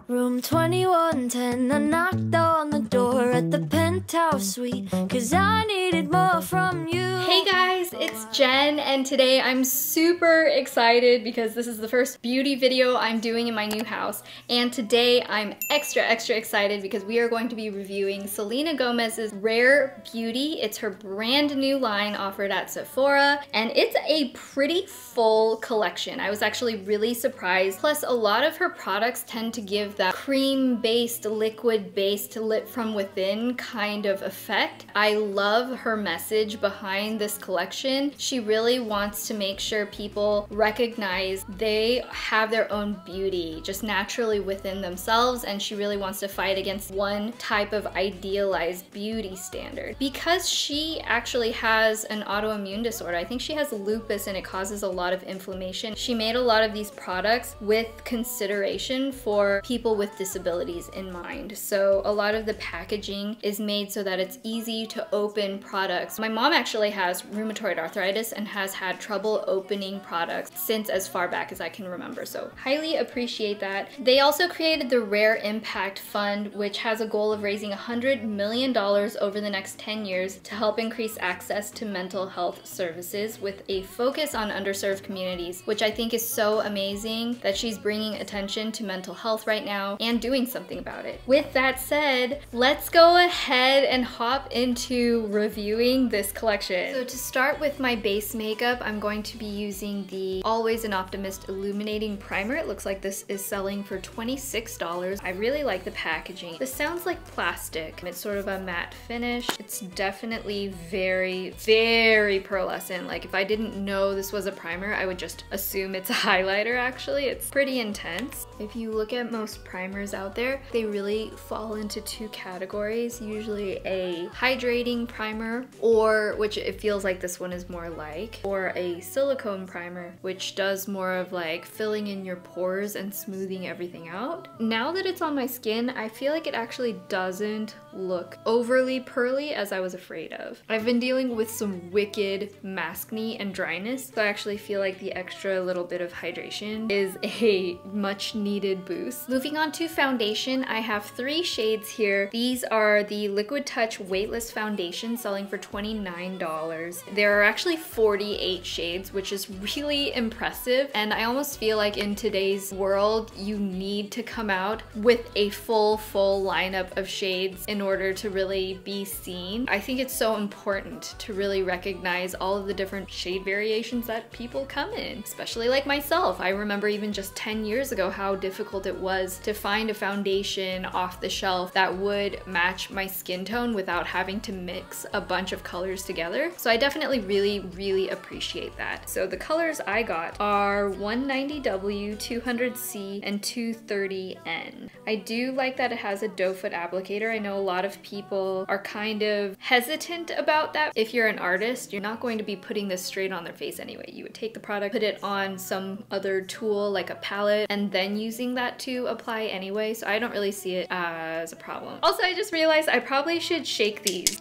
Room 2110, I knocked on the door at the penthouse suite, cause I needed more from you. Hey guys, it's Jen, and today I'm super excited because this is the first beauty video I'm doing in my new house. And today I'm extra excited because we are going to be reviewing Selena Gomez's Rare Beauty. It's her brand new line offered at Sephora, and it's a pretty full collection. I was actually really surprised. Plus, a lot of her products tend to give that cream-based, liquid-based lit from within kind of effect. I love her message behind this collection. She really wants to make sure people recognize they have their own beauty just naturally within themselves, and she really wants to fight against one type of idealized beauty standard. Because she actually has an autoimmune disorder, I think she has lupus and it causes a lot of inflammation. She made a lot of these products with consideration for people with disabilities in mind. So a lot of the packaging is made so that it's easy to open products. My mom actually has rheumatoid arthritis and has had trouble opening products since as far back as I can remember, so highly appreciate that. They also created the Rare Impact Fund, which has a goal of raising $100 million over the next 10 years to help increase access to mental health services with a focus on underserved communities, which I think is so amazing that she's bringing attention to mental health right now and doing something about it. With that said, let's go ahead and hop into reviewing this collection. So to start with my base makeup, I'm going to be using the Always an Optimist Illuminating Primer. It looks like this is selling for $26. I really like the packaging. This sounds like plastic. It's sort of a matte finish. It's definitely very pearlescent. Like if I didn't know this was a primer, I would just assume it's a highlighter actually. It's pretty intense. If you look at most primers out there, they really fall into two categories. Usually a hydrating primer, or which it feels like this one is more like, or a silicone primer, which does more of like filling in your pores and smoothing everything out. Now that it's on my skin, I feel like it actually doesn't look overly pearly as I was afraid of. I've been dealing with some wicked maskne and dryness, so I actually feel like the extra little bit of hydration is a much needed boost. Moving on to foundation, I have 3 shades here. These are the Liquid Touch Weightless Foundation selling for $29. There are actually 48 shades, which is really impressive, and I almost feel like in today's world you need to come out with a full lineup of shades in order to really be seen. I think it's so important to really recognize all of the different shade variations that people come in, especially like myself. I remember even just 10 years ago how difficult it was to find a foundation off the shelf that would match my skin tone without having to mix a bunch of colors together. So I definitely really appreciate that. So the colors I got are 190W, 200C, and 230N. I do like that it has a doe foot applicator. I know a lot of people are kind of hesitant about that. If you're an artist, you're not going to be putting this straight on their face anyway. You would take the product, put it on some other tool like a palette, and then using that to apply anyway, so I don't really see it as a problem. Also, I just realized I probably should shake these.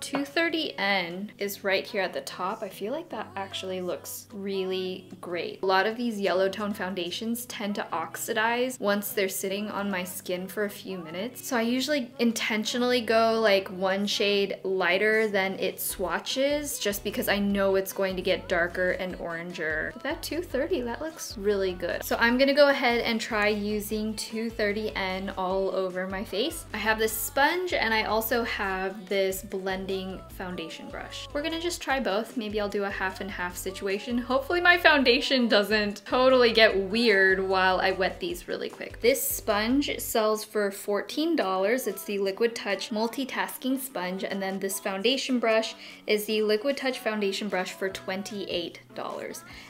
230N is right here at the top. I feel like that actually looks really great. A lot of these yellow tone foundations tend to oxidize once they're sitting on my skin for a few minutes. So I usually intentionally go like 1 shade lighter than its swatches just because I know it's going to get darker and oranger. But that 230, that looks really good. So I'm gonna go ahead and try using 230N all over my face. I have this sponge and I also have this blending foundation brush. We're gonna just try both. Maybe I'll do a half and half situation. Hopefully my foundation doesn't totally get weird while I wet these really quick. This sponge sells for $14. It's the Liquid Touch Multitasking Sponge, and then this foundation brush is the Liquid Touch Foundation Brush for $28.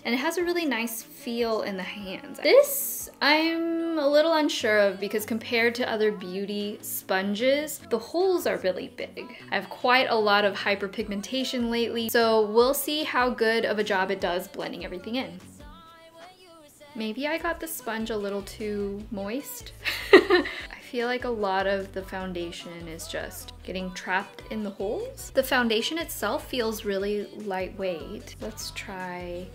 And it has a really nice feel in the hands. This I'm a little unsure of because compared to other beauty sponges, the holes are really big. I have quite a lot of hyperpigmentation lately, so we'll see how good of a job it does blending everything in. Maybe I got the sponge a little too moist. I feel like a lot of the foundation is just getting trapped in the holes. The foundation itself feels really lightweight. Let's try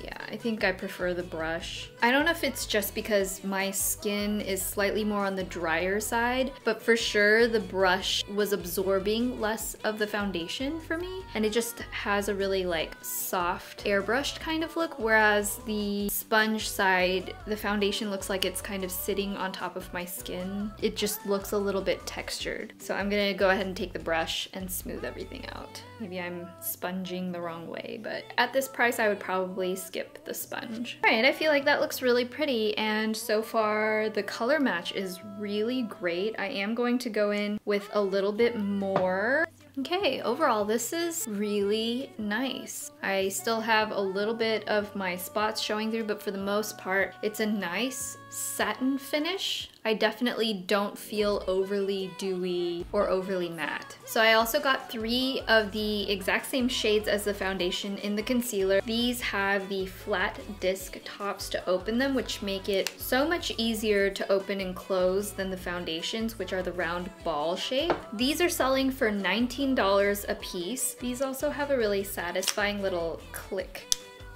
Yeah, I think I prefer the brush. I don't know if it's just because my skin is slightly more on the drier side, but for sure the brush was absorbing less of the foundation for me, and it just has a really like soft airbrushed kind of look, whereas the sponge side, the foundation looks like it's kind of sitting on top of my skin. It just looks a little bit textured. So I'm gonna go ahead and take the brush and smooth everything out. Maybe I'm sponging the wrong way, but at this price I would probably skip the sponge. All right, I feel like that looks really pretty, and so far the color match is really great. I am going to go in with a little bit more. Okay, overall this is really nice. I still have a little bit of my spots showing through, but for the most part, it's a nice satin finish. I definitely don't feel overly dewy or overly matte. So I also got 3 of the exact same shades as the foundation in the concealer. These have the flat disc tops to open them, which make it so much easier to open and close than the foundations, which are the round ball shape. These are selling for $19 a piece. These also have a really satisfying little click.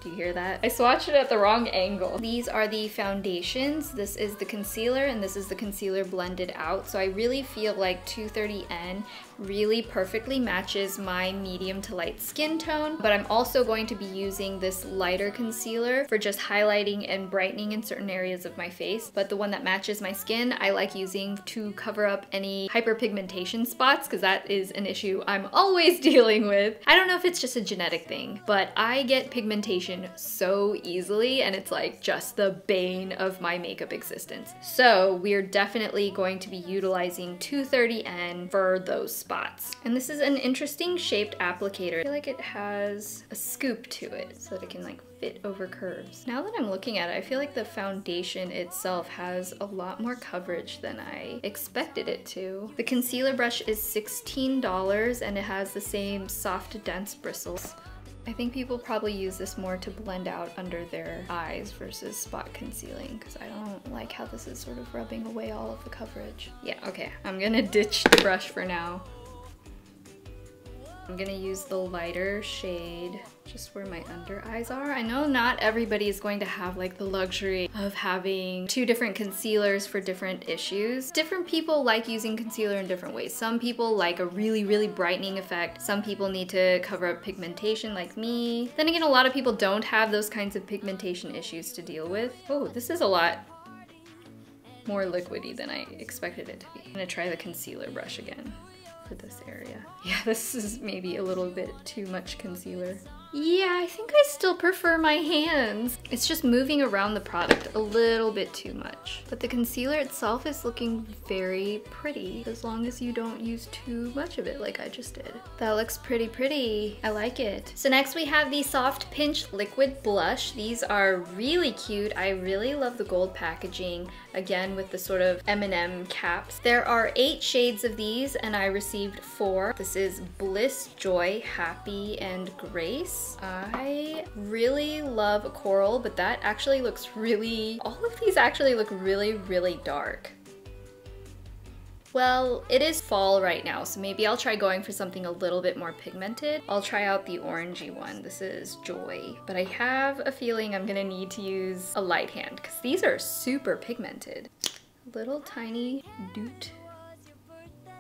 Do you hear that? I swatched it at the wrong angle. These are the foundations. This is the concealer, and this is the concealer blended out. So I really feel like 230N really perfectly matches my medium to light skin tone, but I'm also going to be using this lighter concealer for just highlighting and brightening in certain areas of my face. But the one that matches my skin, I like using to cover up any hyperpigmentation spots, because that is an issue I'm always dealing with. I don't know if it's just a genetic thing, but I get pigmentation so easily, and it's like just the bane of my makeup existence. So we're definitely going to be utilizing 230N for those spots. And this is an interesting shaped applicator. I feel like it has a scoop to it so that it can like fit over curves. Now that I'm looking at it, I feel like the foundation itself has a lot more coverage than I expected it to. The concealer brush is $16 and it has the same soft, dense bristles. I think people probably use this more to blend out under their eyes versus spot concealing, because I don't like how this is sort of rubbing away all of the coverage. Yeah, okay, I'm gonna ditch the brush for now. I'm gonna use the lighter shade just where my under eyes are. I know not everybody is going to have like the luxury of having 2 different concealers for different issues. Different people like using concealer in different ways. Some people like a really, really brightening effect. Some people need to cover up pigmentation like me. Then again, a lot of people don't have those kinds of pigmentation issues to deal with. Oh, this is a lot more liquidy than I expected it to be. I'm gonna try the concealer brush again for this area. Yeah, this is maybe a little bit too much concealer. Yeah, I think I still prefer my hands. It's just moving around the product a little bit too much. But the concealer itself is looking very pretty, as long as you don't use too much of it like I just did. That looks pretty pretty. I like it. So next we have the Soft Pinch Liquid Blush. These are really cute. I really love the gold packaging, again with the sort of M&M caps. There are 8 shades of these and I received 4. This is Bliss, Joy, Happy, and Grace. I really love coral, but that actually looks really, all of these actually look really, really dark. Well, it is fall right now, so maybe I'll try going for something a little bit more pigmented. I'll try out the orangey one. This is Joy, but I have a feeling I'm gonna need to use a light hand because these are super pigmented. Little tiny doot.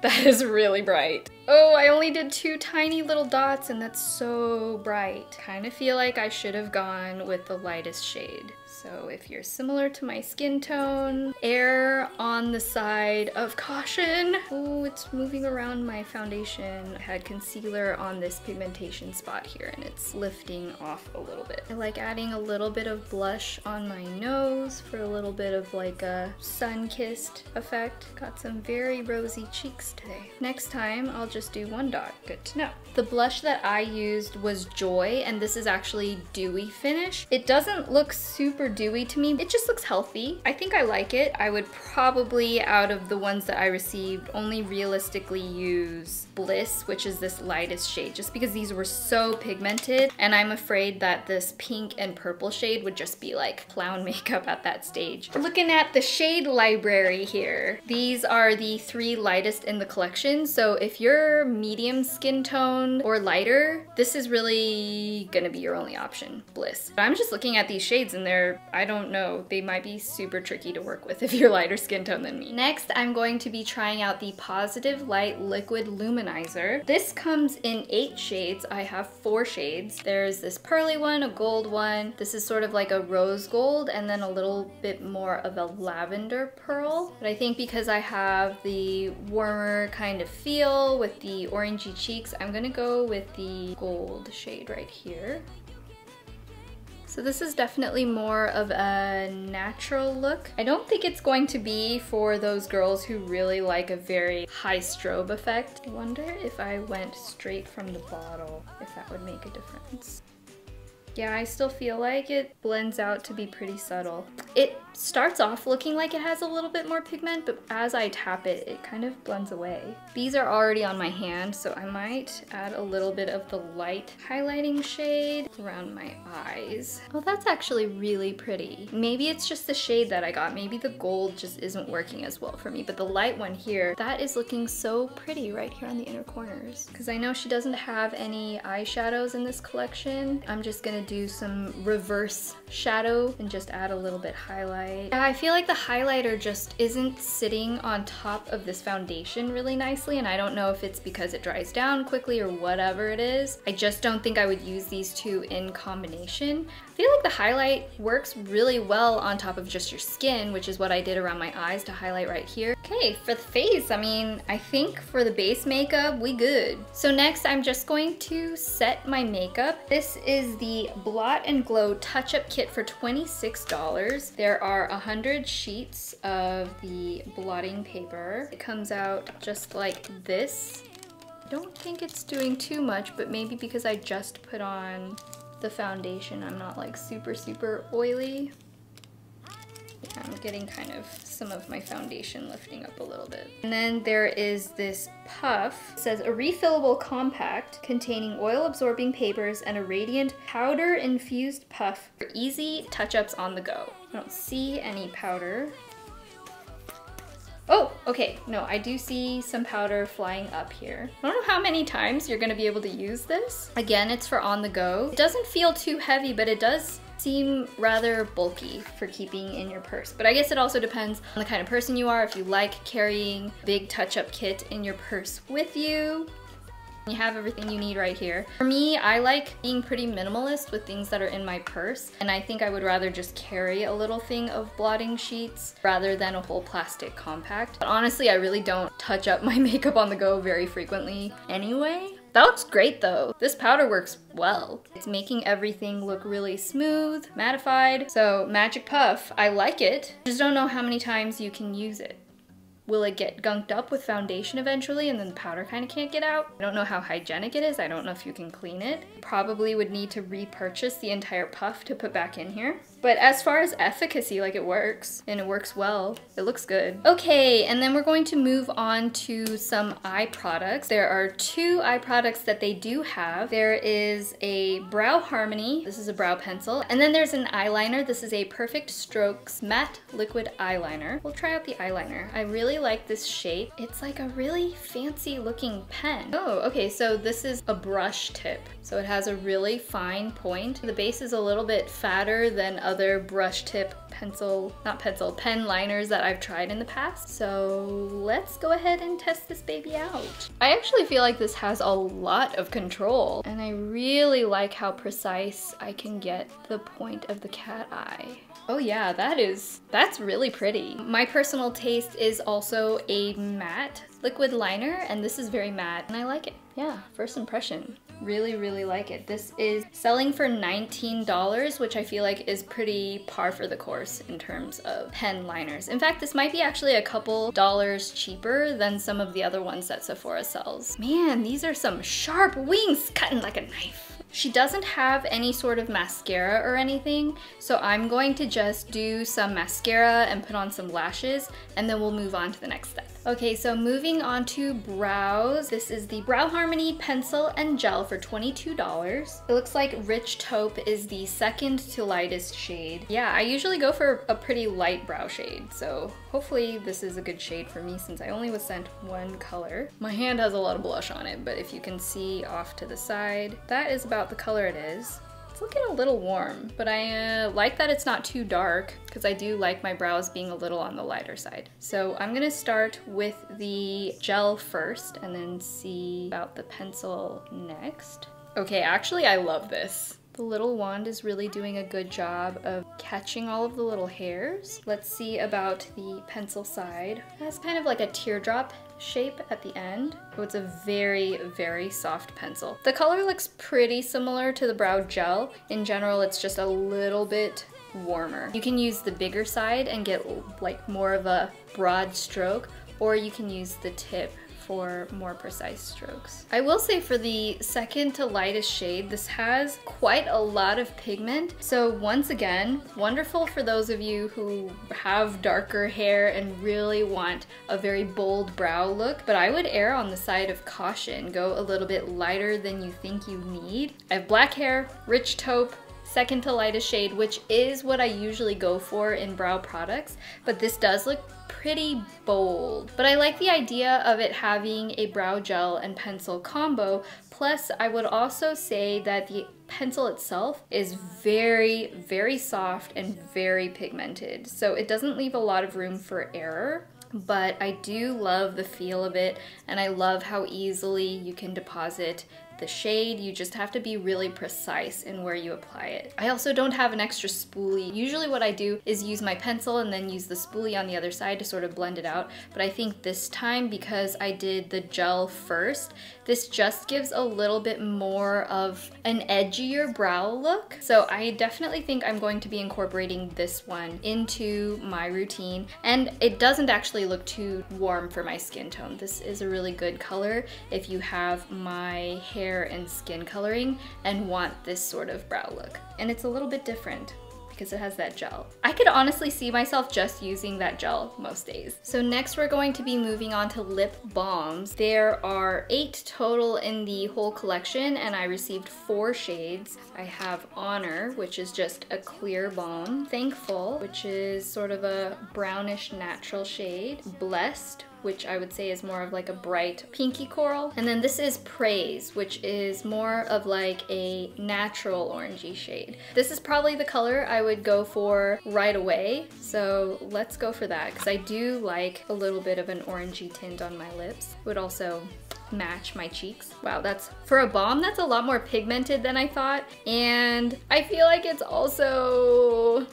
That is really bright. Oh, I only did 2 tiny little dots and that's so bright. Kind of feel like I should have gone with the lightest shade. So if you're similar to my skin tone, err on the side of caution. Oh, it's moving around my foundation. I had concealer on this pigmentation spot here and it's lifting off a little bit. I like adding a little bit of blush on my nose for a little bit of like a sun-kissed effect. Got some very rosy cheeks today. Next time, I'll just do 1 dot. Good to know. The blush that I used was Joy, and this is actually Dewy Finish. It doesn't look super super dewy to me. It just looks healthy. I think I like it. I would probably, out of the ones that I received, only realistically use Bliss, which is this lightest shade, just because these were so pigmented, and I'm afraid that this pink and purple shade would just be like clown makeup at that stage. We're looking at the shade library here. These are the 3 lightest in the collection, so if you're medium skin tone or lighter, this is really gonna be your only option, Bliss. I'm just looking at these shades and I don't know, they might be super tricky to work with if you're lighter skin tone than me. Next, I'm going to be trying out the Positive Light Liquid Luminizer. This comes in 8 shades. I have 4 shades. There's this pearly one, a gold one. This is sort of like a rose gold, and then a little bit more of a lavender pearl. But I think because I have the warmer kind of feel with the orangey cheeks, I'm gonna go with the gold shade right here. So this is definitely more of a natural look. I don't think it's going to be for those girls who really like a very high strobe effect. I wonder if I went straight from the bottle, if that would make a difference. Yeah, I still feel like it blends out to be pretty subtle. It starts off looking like it has a little bit more pigment, but as I tap it, it kind of blends away. These are already on my hand, so I might add a little bit of the light highlighting shade around my eyes. Oh, that's actually really pretty. Maybe it's just the shade that I got. Maybe the gold just isn't working as well for me, but the light one here, that is looking so pretty right here on the inner corners. Because I know she doesn't have any eyeshadows in this collection. I'm just gonna do some reverse shadow and just add a little bit highlight. Yeah, I feel like the highlighter just isn't sitting on top of this foundation really nicely, and I don't know if it's because it dries down quickly or whatever it is. I just don't think I would use these two in combination. I feel like the highlight works really well on top of just your skin, which is what I did around my eyes to highlight right here. Okay, for the face, I mean, I think for the base makeup, we good. So next, I'm just going to set my makeup. This is the Blot and Glow Touch-Up Kit for $26. There are 100 sheets of the blotting paper. It comes out just like this. I don't think it's doing too much, but maybe because I just put on the foundation, I'm not like super oily. Yeah, I'm getting kind of some of my foundation lifting up a little bit. And then there is this puff. It says a refillable compact containing oil absorbing papers and a radiant powder infused puff for easy touch-ups on the go. I don't see any powder. Oh, okay, no, I do see some powder flying up here. I don't know how many times you're gonna be able to use this. Again, it's for on the go. It doesn't feel too heavy, but it does seem rather bulky for keeping in your purse. But I guess it also depends on the kind of person you are. If you like carrying big touch-up kit in your purse with you, you have everything you need right here. For me, I like being pretty minimalist with things that are in my purse, and I think I would rather just carry a little thing of blotting sheets rather than a whole plastic compact. But honestly, I really don't touch up my makeup on the go very frequently anyway. That looks great though. This powder works well. It's making everything look really smooth, mattified. So Magic Puff, I like it. Just don't know how many times you can use it. Will it get gunked up with foundation eventually and then the powder kind of can't get out? I don't know how hygienic it is. I don't know if you can clean it. Probably would need to repurchase the entire puff to put back in here. But as far as efficacy, like it works, and it works well. It looks good. Okay, and then we're going to move on to some eye products. There are 2 eye products that they do have. There is a Brow Harmony. This is a brow pencil. And then there's an eyeliner. This is a Perfect Strokes Matte Liquid Eyeliner. We'll try out the eyeliner. I really like this shape. It's like a really fancy looking pen. Oh, okay, so this is a brush tip. So it has a really fine point. The base is a little bit fatter than other brush tip pen liners that I've tried in the past. So let's go ahead and test this baby out. I actually feel like this has a lot of control, and I really like how precise I can get the point of the cat eye. Oh yeah, that's really pretty. My personal taste is also a matte liquid liner, and this is very matte, and I like it. Yeah, first impression. Really like it. This is selling for $19, which I feel like is pretty par for the course in terms of pen liners. In fact, this might be actually a couple dollars cheaper than some of the other ones that Sephora sells. Man, these are some sharp wings cutting like a knife. She doesn't have any sort of mascara or anything, so I'm going to just do some mascara and put on some lashes, and then we'll move on to the next step. Okay, so moving on to brows. This is the Brow Harmony Pencil and Gel for $22. It looks like Rich Taupe is the second to lightest shade. Yeah, I usually go for a pretty light brow shade, so hopefully this is a good shade for me since I only was sent one color. My hand has a lot of blush on it, but if you can see off to the side, that is about the color it is. It's looking a little warm, but I like that it's not too dark because I do like my brows being a little on the lighter side. So I'm gonna start with the gel first and then see about the pencil next. Okay, actually I love this. The little wand is really doing a good job of catching all of the little hairs. Let's see about the pencil side. It has kind of like a teardrop shape at the end. Oh, it's a very, very soft pencil. The color looks pretty similar to the brow gel. In general, it's just a little bit warmer. You can use the bigger side and get like more of a broad stroke, or you can use the tip for more precise strokes. I will say for the second to lightest shade, this has quite a lot of pigment. So once again, wonderful for those of you who have darker hair and really want a very bold brow look, but I would err on the side of caution. Go a little bit lighter than you think you need. I have black hair, Rich Taupe, second to lightest shade, which is what I usually go for in brow products, but this does look pretty bold. But I like the idea of it having a brow gel and pencil combo. Plus, I would also say that the pencil itself is very, very soft and very pigmented. So it doesn't leave a lot of room for error. But I do love the feel of it, and I love how easily you can deposit the shade. You just have to be really precise in where you apply it. I also don't have an extra spoolie. Usually what I do is use my pencil and then use the spoolie on the other side to sort of blend it out. But I think this time, because I did the gel first, this just gives a little bit more of an edgier brow look. So I definitely think I'm going to be incorporating this one into my routine. And it doesn't actually look too warm for my skin tone. This is a really good color if you have my hair and skin coloring and want this sort of brow look. And it's a little bit different because it has that gel. I could honestly see myself just using that gel most days. So next we're going to be moving on to lip balms. There are 8 total in the whole collection and I received 4 shades. I have Honor, which is just a clear balm. Thankful, which is sort of a brownish natural shade. Blessed, which I would say is more of like a bright pinky coral. And then this is Praise, which is more of like a natural orangey shade. This is probably the color I would go for right away. So let's go for that, because I do like a little bit of an orangey tint on my lips. It would also match my cheeks. Wow, that's, for a balm, that's a lot more pigmented than I thought. And I feel like it's also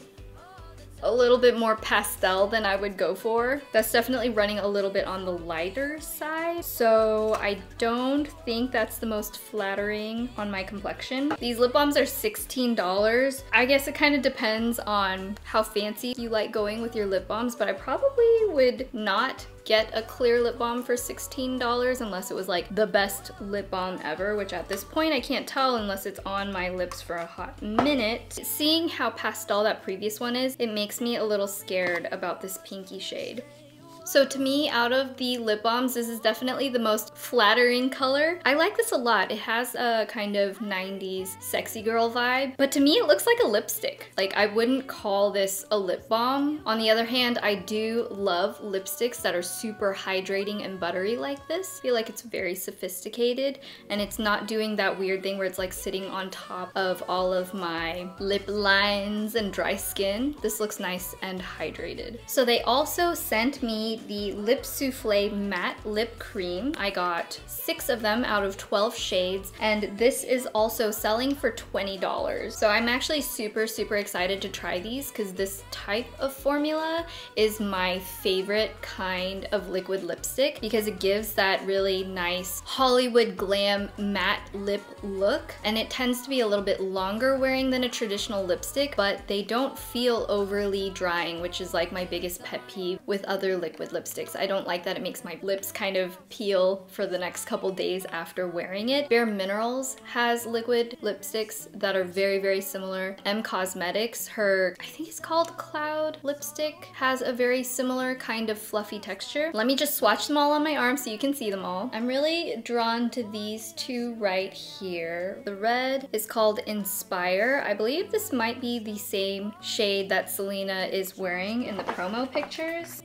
a little bit more pastel than I would go for. That's definitely running a little bit on the lighter side, so I don't think that's the most flattering on my complexion. These lip balms are $16. I guess it kind of depends on how fancy you like going with your lip balms, but I probably would not get a clear lip balm for $16 unless it was like the best lip balm ever, which at this point I can't tell unless it's on my lips for a hot minute. Seeing how pastel that previous one is, it makes me a little scared about this pinky shade. So to me, out of the lip balms, this is definitely the most flattering color. I like this a lot. It has a kind of 90s sexy girl vibe, but to me it looks like a lipstick. Like, I wouldn't call this a lip balm. On the other hand, I do love lipsticks that are super hydrating and buttery like this. I feel like it's very sophisticated and it's not doing that weird thing where it's like sitting on top of all of my lip lines and dry skin. This looks nice and hydrated. So they also sent me the Lip Souffle Matte Lip Cream. I got 6 of them out of 12 shades, and this is also selling for $20. So I'm actually super, super excited to try these because this type of formula is my favorite kind of liquid lipstick because it gives that really nice Hollywood glam matte lip look, and it tends to be a little bit longer wearing than a traditional lipstick, but they don't feel overly drying, which is like my biggest pet peeve with other liquid liquid lipsticks. I don't like that it makes my lips kind of peel for the next couple days after wearing it. Bare Minerals has liquid lipsticks that are very, very similar. M Cosmetics, her, I think it's called Cloud lipstick, has a very similar kind of fluffy texture. Let me just swatch them all on my arm so you can see them all. I'm really drawn to these two right here. The red is called Inspire. I believe this might be the same shade that Selena is wearing in the promo pictures.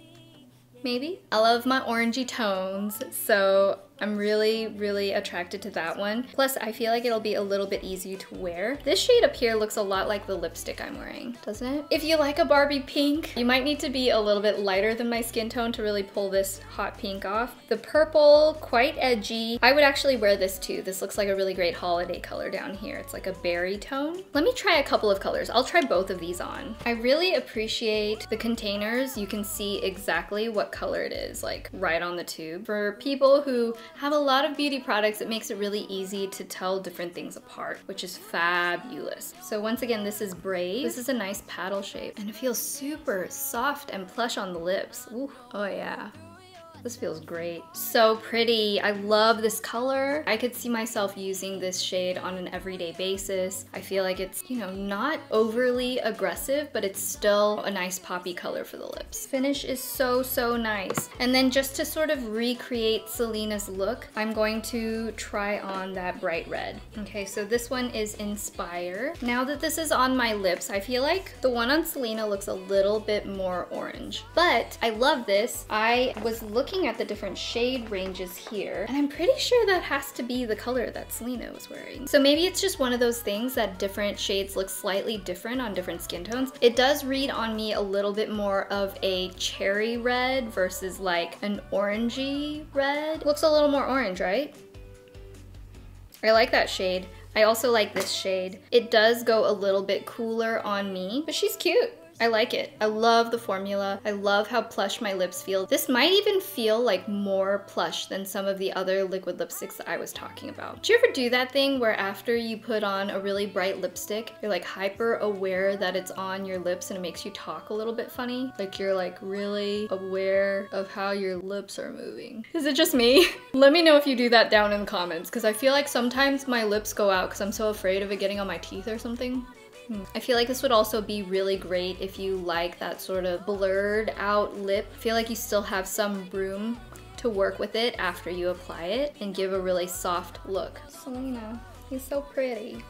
Maybe? I love my orangey tones, so I'm really, really attracted to that one. Plus, I feel like it'll be a little bit easier to wear. This shade up here looks a lot like the lipstick I'm wearing, doesn't it? If you like a Barbie pink, you might need to be a little bit lighter than my skin tone to really pull this hot pink off. The purple, quite edgy. I would actually wear this too. This looks like a really great holiday color down here. It's like a berry tone. Let me try a couple of colors. I'll try both of these on. I really appreciate the containers. You can see exactly what color it is, like right on the tube. For people who have a lot of beauty products, it makes it really easy to tell different things apart, which is fabulous. So once again, this is Brave. This is a nice paddle shape and it feels super soft and plush on the lips. Ooh, oh yeah. This feels great. So pretty. I love this color. I could see myself using this shade on an everyday basis. I feel like it's, you know, not overly aggressive, but it's still a nice poppy color for the lips. Finish is so, so nice. And then just to sort of recreate Selena's look, I'm going to try on that bright red. Okay, so this one is Inspire. Now that this is on my lips, I feel like the one on Selena looks a little bit more orange, but I love this. I was looking at the different shade ranges here, and I'm pretty sure that has to be the color that Selena was wearing. So maybe it's just one of those things that different shades look slightly different on different skin tones. It does read on me a little bit more of a cherry red versus like an orangey red. Looks a little more orange, right? I like that shade. I also like this shade. It does go a little bit cooler on me, but she's cute. I like it. I love the formula. I love how plush my lips feel. This might even feel like more plush than some of the other liquid lipsticks that I was talking about. Do you ever do that thing where after you put on a really bright lipstick, you're like hyper aware that it's on your lips and it makes you talk a little bit funny? Like you're like really aware of how your lips are moving. Is it just me? Let me know if you do that down in the comments, because I feel like sometimes my lips go out because I'm so afraid of it getting on my teeth or something. I feel like this would also be really great if you like that sort of blurred out lip. I feel like you still have some room to work with it after you apply it and give a really soft look. Selena, you're so pretty.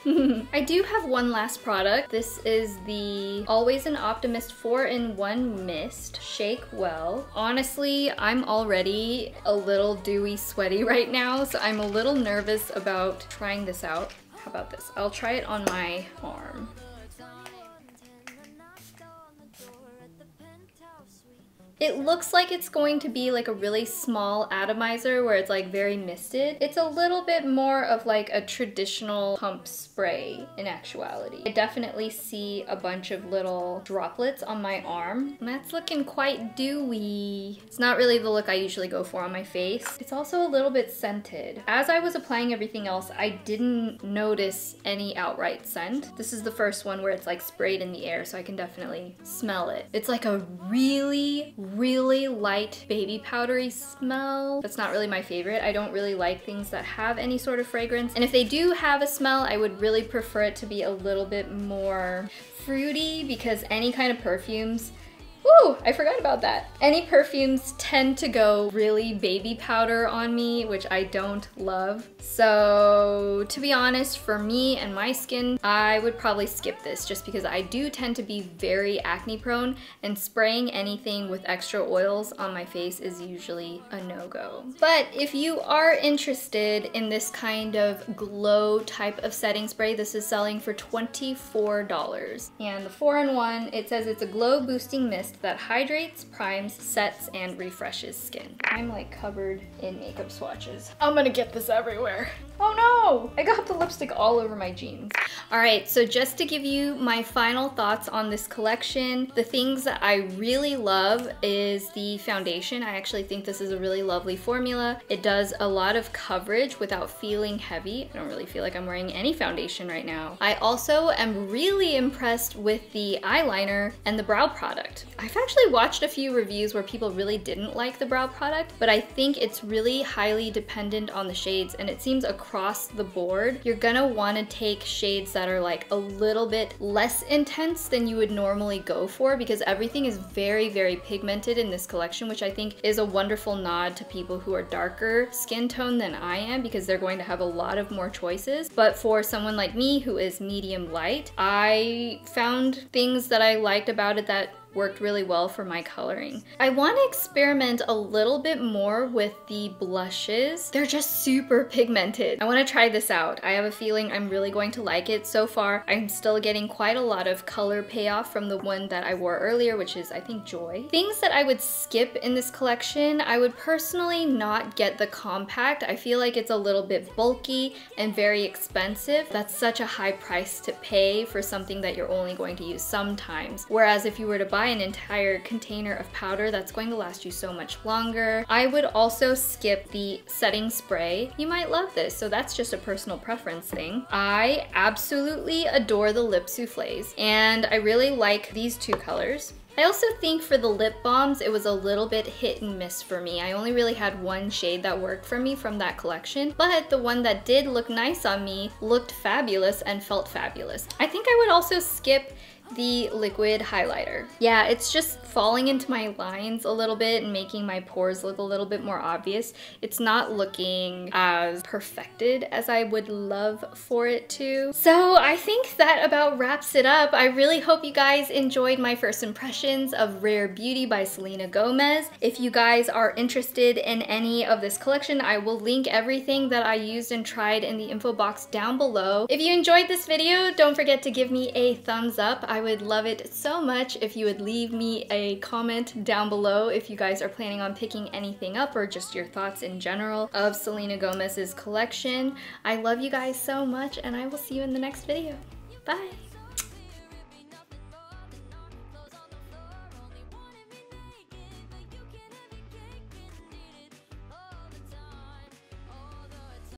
I do have one last product. This is the Always an Optimist 4-in-1 Mist. Shake Well. Honestly, I'm already a little dewy sweaty right now, so I'm a little nervous about trying this out. How about this? I'll try it on my arm. It looks like it's going to be like a really small atomizer where it's like very misted. It's a little bit more of like a traditional pump spray in actuality. I definitely see a bunch of little droplets on my arm, and that's looking quite dewy. It's not really the look I usually go for on my face. It's also a little bit scented. As I was applying everything else, I didn't notice any outright scent. This is the first one where it's like sprayed in the air, so I can definitely smell it. It's like a really light baby powdery smell. That's not really my favorite. I don't really like things that have any sort of fragrance. And if they do have a smell, I would really prefer it to be a little bit more fruity, because any kind of perfumes, ooh, I forgot about that. Any perfumes tend to go really baby powder on me, which I don't love. So to be honest, for me and my skin, I would probably skip this just because I do tend to be very acne prone, and spraying anything with extra oils on my face is usually a no-go. But if you are interested in this kind of glow type of setting spray, this is selling for $24. And the 4-in-1, it says it's a glow boosting mist that hydrates, primes, sets, and refreshes skin. I'm like covered in makeup swatches. I'm gonna get this everywhere. Oh no! I got the lipstick all over my jeans. Alright, so just to give you my final thoughts on this collection, the things that I really love is the foundation. I actually think this is a really lovely formula. It does a lot of coverage without feeling heavy. I don't really feel like I'm wearing any foundation right now. I also am really impressed with the eyeliner and the brow product. I've actually watched a few reviews where people really didn't like the brow product, but I think it's really highly dependent on the shades, and it seems across the board, you're gonna wanna take shades that are like a little bit less intense than you would normally go for, because everything is very, very pigmented in this collection, which I think is a wonderful nod to people who are darker skin tone than I am, because they're going to have a lot of more choices. But for someone like me who is medium light, I found things that I liked about it that worked really well for my coloring. I want to experiment a little bit more with the blushes. They're just super pigmented. I want to try this out. I have a feeling I'm really going to like it. So far, I'm still getting quite a lot of color payoff from the one that I wore earlier, which is, I think, Joy. Things that I would skip in this collection, I would personally not get the compact. I feel like it's a little bit bulky and very expensive. That's such a high price to pay for something that you're only going to use sometimes. Whereas if you were to buy an entire container of powder, that's going to last you so much longer. I would also skip the setting spray. You might love this, so that's just a personal preference thing. I absolutely adore the lip souffles, and I really like these two colors. I also think for the lip balms, it was a little bit hit and miss for me. I only really had one shade that worked for me from that collection, but the one that did look nice on me looked fabulous and felt fabulous. I think I would also skip the liquid highlighter. Yeah, it's just falling into my lines a little bit and making my pores look a little bit more obvious. It's not looking as perfected as I would love for it to. So I think that about wraps it up. I really hope you guys enjoyed my first impressions of Rare Beauty by Selena Gomez. If you guys are interested in any of this collection, I will link everything that I used and tried in the info box down below. If you enjoyed this video, don't forget to give me a thumbs up. I would love it so much if you would leave me a comment down below if you guys are planning on picking anything up, or just your thoughts in general of Selena Gomez's collection. I love you guys so much, and I will see you in the next video. Bye!